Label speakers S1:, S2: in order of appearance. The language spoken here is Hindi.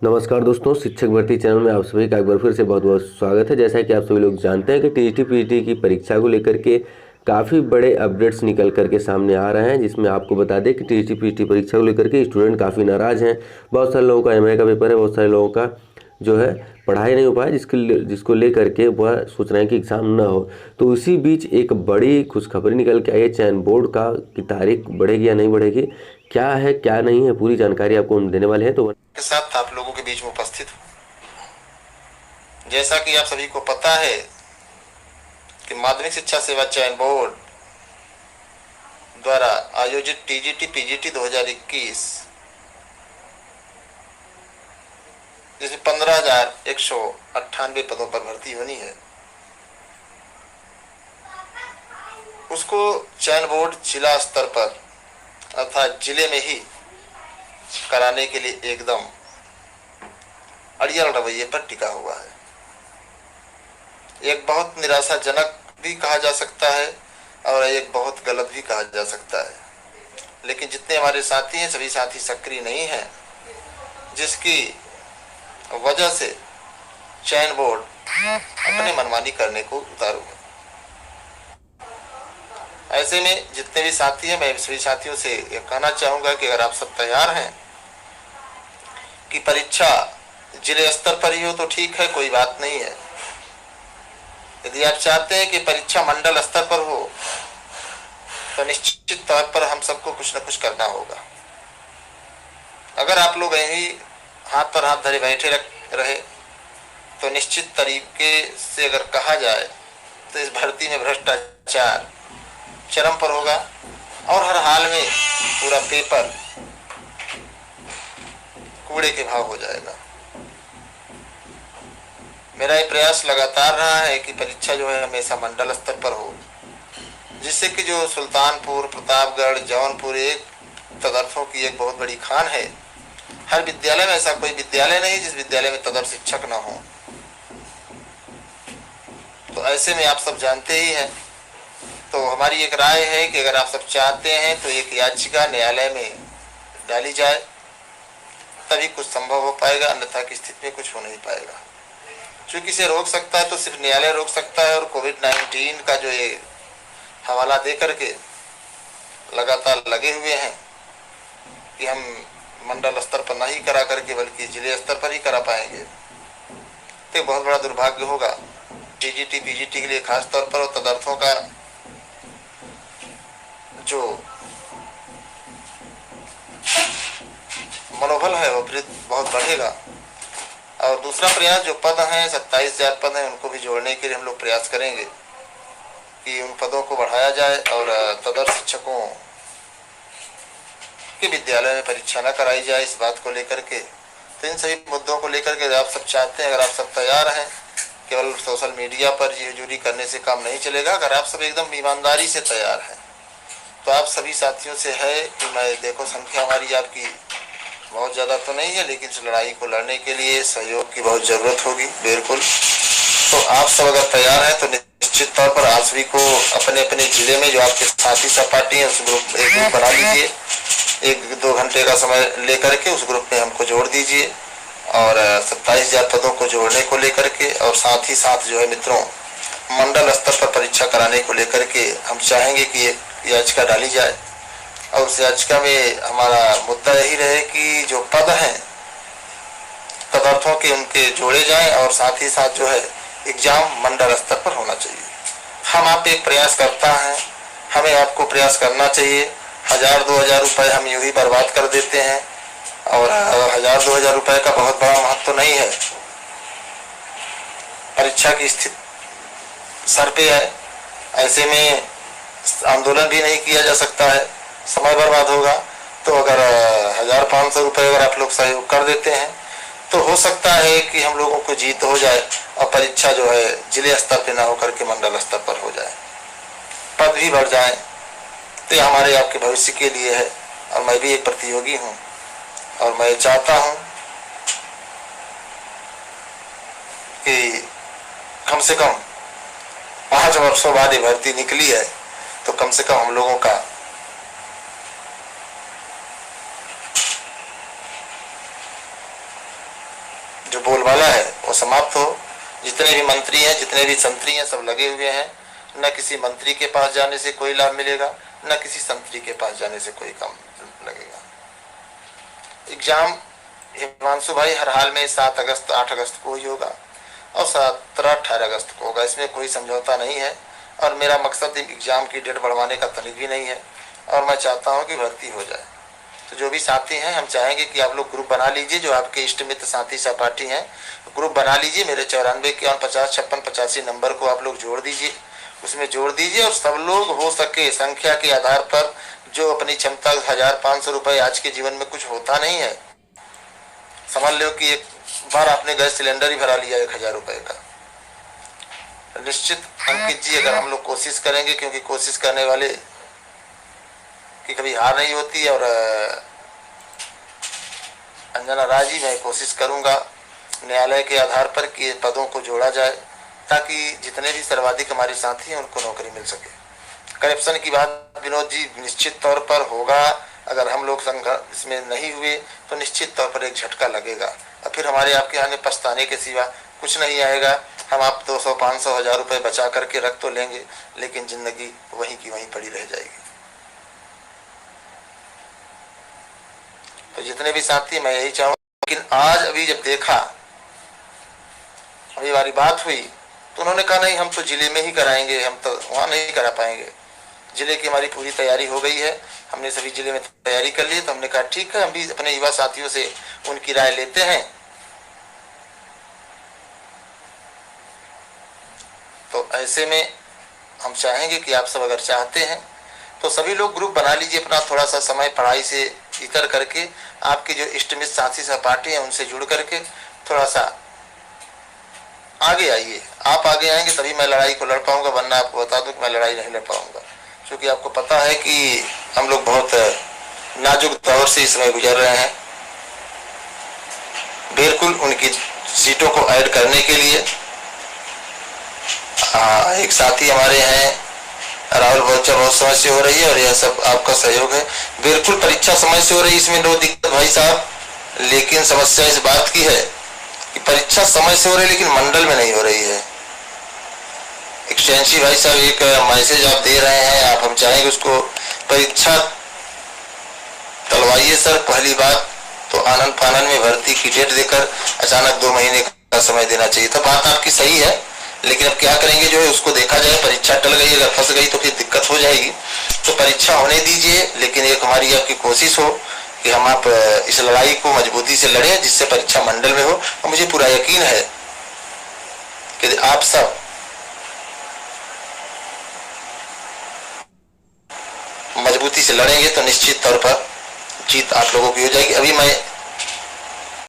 S1: नमस्कार दोस्तों, शिक्षक भर्ती चैनल में आप सभी का एक बार फिर से बहुत बहुत स्वागत है। जैसा कि आप सभी लोग जानते हैं कि टीजीटी पीजीटी की परीक्षा को लेकर के काफ़ी बड़े अपडेट्स निकल करके सामने आ रहे हैं, जिसमें आपको बता दें कि टीजीटी पीजीटी परीक्षा को लेकर के स्टूडेंट काफ़ी नाराज़ हैं। बहुत सारे लोगों का एमए का पेपर है, बहुत सारे लोगों का जो है पढ़ाई नहीं हो पाया, जिसको लेकर के वह सोच रहे हैं कि एग्ज़ाम ना हो। तो इसी बीच एक बड़ी खुशखबरी निकल के आई है चयन बोर्ड का कि तारीख बढ़ेगी या नहीं बढ़ेगी, क्या है क्या नहीं है, पूरी जानकारी आपको हम देने वाले हैं। तो
S2: के साथ आप लोगों के बीच में उपस्थित हूँ। जैसा कि आप सभी को पता है कि माध्यमिक शिक्षा सेवा चयन बोर्ड द्वारा आयोजित टीजीटी पीजीटी 2021 जिसमें 15,198 पदों पर भर्ती होनी है, उसको चयन बोर्ड जिला स्तर पर अर्थात जिले में ही कराने के लिए एकदम अड़ियल रवैये पर टिका हुआ है। एक बहुत निराशाजनक भी कहा जा सकता है और एक बहुत गलत भी कहा जा सकता है, लेकिन जितने हमारे साथी हैं सभी साथी सक्रिय नहीं हैं, जिसकी वजह से चयन बोर्ड अपने मनमानी करने को उतारू है। ऐसे में जितने भी साथी हैं, मैं सभी साथियों से यह कहना चाहूँगा कि अगर आप सब तैयार हैं कि परीक्षा जिले स्तर पर ही हो तो ठीक है, कोई बात नहीं है। यदि आप चाहते हैं कि परीक्षा मंडल स्तर पर हो तो निश्चित तौर पर हम सबको कुछ न कुछ करना होगा। अगर आप लोग यही हाथ पर हाथ धरे बैठे रहे तो निश्चित तरीके से अगर कहा जाए तो इस भर्ती में भ्रष्टाचार चरम पर होगा और हर हाल में पूरा पेपर कूड़े के भाव हो जाएगा। मेरा ये प्रयास लगातार रहा है कि परीक्षा जो है हमेशा मंडल स्तर पर हो, जिससे कि जो सुल्तानपुर, प्रतापगढ़, जौनपुर एक तदर्थों की एक बहुत बड़ी खान है। हर विद्यालय में ऐसा कोई विद्यालय नहीं जिस विद्यालय में तदर्थ शिक्षक न हो। तो ऐसे में आप सब जानते ही हैं, तो हमारी एक राय है कि अगर आप सब चाहते हैं तो एक याचिका न्यायालय में डाली जाए, तभी कुछ संभव हो पाएगा, अन्यथा की स्थिति में कुछ हो नहीं पाएगा। चूंकि इसे रोक सकता है तो सिर्फ न्यायालय रोक सकता है, और कोविड-19 का जो ये हवाला दे करके लगातार लगे हुए हैं कि हम मंडल स्तर पर नहीं करा करके बल्कि जिले स्तर पर ही करा पाएंगे, तो बहुत बड़ा दुर्भाग्य होगा टीजीटी पीजीटी के लिए खास तौर पर। और तदर्थों का जो मनोबल है वो बहुत बढ़ेगा। और दूसरा प्रयास, जो पद हैं 27,000 पद हैं, उनको भी जोड़ने के लिए हम लोग प्रयास करेंगे कि उन पदों को बढ़ाया जाए और तदर्थ शिक्षकों के विद्यालय में परीक्षा न कराई जाए। इस बात को लेकर के, तो इन सभी मुद्दों को लेकर के आप सब चाहते हैं, अगर आप सब तैयार हैं, केवल सोशल मीडिया पर ये हुजूरी करने से काम नहीं चलेगा। अगर आप सब एकदम ईमानदारी से तैयार हैं तो आप सभी साथियों से है कि मैं देखो, संख्या हमारी आपकी बहुत ज़्यादा तो नहीं है, लेकिन इस लड़ाई को लड़ने के लिए सहयोग की बहुत ज़रूरत होगी, बिल्कुल। तो आप सब अगर तैयार हैं तो निश्चित तौर पर आप सभी को अपने अपने ज़िले में जो आपके साथी सहपाठी हैं उस ग्रुप एक ग्रुप बना लीजिए, 1-2 घंटे का समय लेकर के उस ग्रुप में हमको जोड़ दीजिए, और 27,000 पदों को जोड़ने को लेकर के, और साथ ही साथ जो है मित्रों, मंडल स्तर पर परीक्षा कराने को लेकर के हम चाहेंगे कि एक याचिका डाली जाए, और उस याचिका में हमारा मुद्दा यही रहे कि जो पद हैं तदर्थों के उनके जोड़े जाएं, और साथ ही साथ जो है एग्जाम मंडल स्तर पर होना चाहिए। हम आप एक प्रयास करता है, हमें आपको प्रयास करना चाहिए। 1,000-2,000 रुपये हम यूं ही बर्बाद कर देते हैं, और 1,000-2,000 रुपये का बहुत बड़ा महत्व नहीं है। परीक्षा की स्थिति सर पे है, ऐसे में आंदोलन भी नहीं किया जा सकता है, समय बर्बाद होगा। तो अगर 1,500 रुपये अगर आप लोग सहयोग कर देते हैं तो हो सकता है कि हम लोगों को जीत हो जाए और परीक्षा जो है जिले स्तर पे ना होकर के मंडल स्तर पर हो जाए, पद भी बढ़ जाए। तो ये हमारे आपके भविष्य के लिए है, और मैं भी एक प्रतियोगी हूँ, और मैं चाहता हूँ कि कम से कम 5 वर्षों बाद ये भर्ती निकली है, तो कम से कम हम लोगों का जो बोलबाला है वो समाप्त हो। जितने भी मंत्री हैं, जितने भी संतरी हैं, सब लगे हुए हैं। न किसी मंत्री के पास जाने से कोई लाभ मिलेगा, न किसी संतरी के पास जाने से कोई काम लगेगा। एग्जाम हिमांशु भाई हर हाल में 7 अगस्त 8 अगस्त को ही होगा और 17-18 अगस्त को होगा, इसमें कोई समझौता नहीं है। और मेरा मकसद एग्जाम की डेट बढ़वाने का तनिक भी नहीं है और मैं चाहता हूं कि भर्ती हो जाए। तो जो भी साथी हैं, हम चाहेंगे कि आप लोग ग्रुप बना लीजिए, जो आपके इष्ट मित्र साथी सहपाठी हैं ग्रुप बना लीजिए। मेरे 94 51 50 56 85 नंबर को आप लोग जोड़ दीजिए, उसमें जोड़ दीजिए और सब लोग हो सके संख्या के आधार पर, जो अपनी क्षमता 1500 रुपये आज के जीवन में कुछ होता नहीं है। समझ लो कि एक बार आपने गैस सिलेंडर ही भरा लिया 1000 रुपये का। निश्चित अंकित जी, अगर हम लोग कोशिश करेंगे, क्योंकि कोशिश करने वाले की कभी हार नहीं होती, और अंजना राय जी मैं कोशिश करूंगा न्यायालय के आधार पर कि पदों को जोड़ा जाए ताकि जितने भी सर्वाधिक हमारे साथी हैं उनको नौकरी मिल सके। करप्शन की बात विनोद जी निश्चित तौर पर होगा, अगर हम लोग संघर्ष इसमें नहीं हुए तो निश्चित तौर पर एक झटका लगेगा और फिर हमारे आपके यहाँ में पछताने के सिवा कुछ नहीं आएगा। हम आप 200 500 1000 रुपये बचा करके रख तो लेंगे, लेकिन जिंदगी वहीं की वहीं पड़ी रह जाएगी। तो जितने भी साथी, मैं यही चाहूँगा। लेकिन आज अभी जब देखा, अभी हमारी बात हुई तो उन्होंने कहा नहीं हम तो जिले में ही कराएंगे, हम तो वहाँ नहीं करा पाएंगे। जिले की हमारी पूरी तैयारी हो गई है, हमने सभी जिले में तैयारी कर ली। तो हमने कहा ठीक है, हम भी अपने युवा साथियों से उनकी राय लेते हैं। तो ऐसे में हम चाहेंगे कि आप सब अगर चाहते हैं तो सभी लोग ग्रुप बना लीजिए, अपना थोड़ा सा समय पढ़ाई से इतर करके आपके जो इष्ट मित्र साथी सहपाठी हैं उनसे जुड़ करके थोड़ा सा आगे आइए। आप आगे आएंगे तभी मैं लड़ाई को लड़ पाऊंगा, वरना आपको बता दूं कि मैं लड़ाई नहीं लड़ पाऊंगा, क्योंकि आपको पता है कि हम लोग बहुत नाजुक दौर से इस समय गुजर रहे हैं। बिल्कुल उनकी सीटों को ऐड करने के लिए एक साथी हमारे हैं राहुल, बहुत समय से हो रही है और यह सब आपका सहयोग है। बिल्कुल परीक्षा समय से हो रही है, इसमें नो दिक्कत भाई साहब, लेकिन समस्या इस बात की है कि परीक्षा समय से हो रही है लेकिन मंडल में नहीं हो रही है। एक्सटेंसिव भाई साहब एक मैसेज आप दे रहे हैं, आप हम चाहेंगे उसको परीक्षा टलवाइए सर। पहली बात तो आनंद फानन में भर्ती की डेट देकर अचानक 2 महीने का समय देना चाहिए था। बात आपकी सही है, लेकिन अब क्या करेंगे, जो है उसको देखा जाए। परीक्षा टल गई, अगर फंस गई तो फिर दिक्कत हो जाएगी। तो परीक्षा होने दीजिए, लेकिन एक हमारी आपकी कोशिश हो कि हम आप इस लड़ाई को मजबूती से लड़ें जिससे परीक्षा मंडल में हो। और मुझे पूरा यकीन है कि आप सब मजबूती से लड़ेंगे तो निश्चित तौर पर जीत आप लोगों की हो जाएगी। अभी मैं